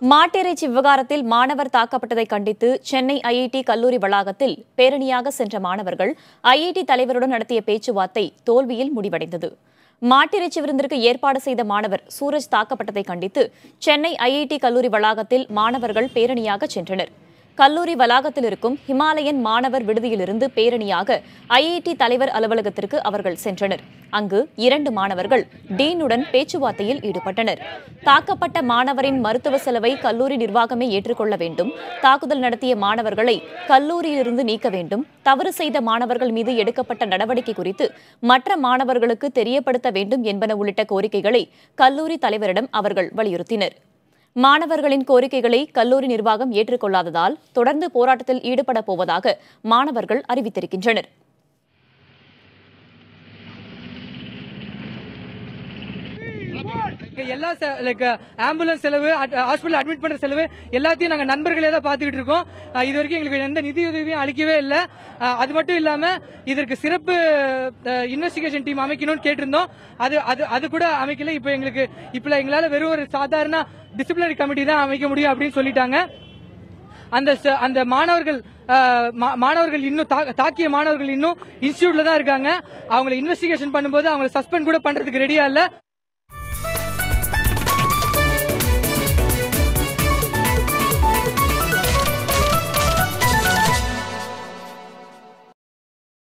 மாட்டிறைச்சி விவகாரத்தில் மாணவர் தாக்கப்பட்டதை கண்டித்து சென்னை ஐஐடி கல்லூரி வளாகத்தில் பேரணியாக சென்ற மாணவர்கள் ஐஐடி தலைவருடன் நடத்திய பேச்சுவார்த்தை தோல்வியில் முடிவடைந்தது. மாட்டிறைச்சி விருந்திற்கு ஏற்பாடு செய்த மாணவர் சூரஜ் தாக்கப்பட்டதை கண்டித்து சென்னை ஐஐடி கல்லூரி வளாகத்தில் மாணவர்கள் பேரணியாக சென்றனர். கல்லூரி வளாகத்தில் இருக்கும் ஹிமாலயன் மாணவர் விடுதியிலிருந்து பேரணியாக ஐஐடி தலைவர் அலுவலகத்திற்கு அவர்கள் சென்றனர். அங்கு 2 மாணவர்கள் டீனுடன் பேச்சுவார்த்தையில் ஈடுபட்டனர். தாக்கப்பட்ட மாணவரின் மருத்துவ செலவை கல்லூரி நிர்வாகமே ஏற்றுக்கொள்ள வேண்டும், தாக்குதல் நடத்திய மாணவர்களை கல்லூரியிலிருந்து நீக்க வேண்டும், தவறு செய்த மாணவர்கள் மீது எடுக்கப்பட்ட நடவடிக்கை குறித்து மற்ற மாணவர்களுக்கு தெரியப்படுத்த வேண்டும் என்பன உள்ளிட்ட கோரிக்கைகளை கல்லூரி தலைவரிடம் அவர்கள் வலியுறுத்தினர். மாணவர்களின் கோரிக்கைகளை கல்லூரி நிர்வாகம் ஏற்றுக்கொள்ளாததால் தொடர்ந்து போராட்டத்தில் ஈடுபடப் போவதாக மாணவர்கள் அறிவித்திருக்கின்றனர். எல்லா ஆம்புலன்ஸ் செலவு, ஹாஸ்பிட்டல் அட்மிட் பண்ற செலவு எல்லாத்தையும் நாங்க நண்பர்களே தான் பாத்துக்கிட்டு இருக்கோம். இது வரைக்கும் எங்களுக்கு எந்த நிதி உதவியும் அளிக்கவே இல்லை. அது மட்டும் இல்லாம இதற்கு சிறப்பு இன்வெஸ்டிகேஷன் டீம் அமைக்கணும்னு கேட்டிருந்தோம். அது கூட அமைக்கல. இப்ப எங்களால வெறும் ஒரு சாதாரண டிசிப்ளினரி கமிட்டி தான் அமைக்க முடியும் அப்படின்னு சொல்லிட்டாங்க. அந்த மாணவர்கள் இன்னும் தாக்கிய மாணவர்கள் இன்னும் இன்ஸ்டிடியூட்ல தான் இருக்காங்க. அவங்களை இன்வெஸ்டிகேஷன் பண்ணும்போது அவங்களை சஸ்பெண்ட் கூட பண்றதுக்கு ரெடியா இல்ல.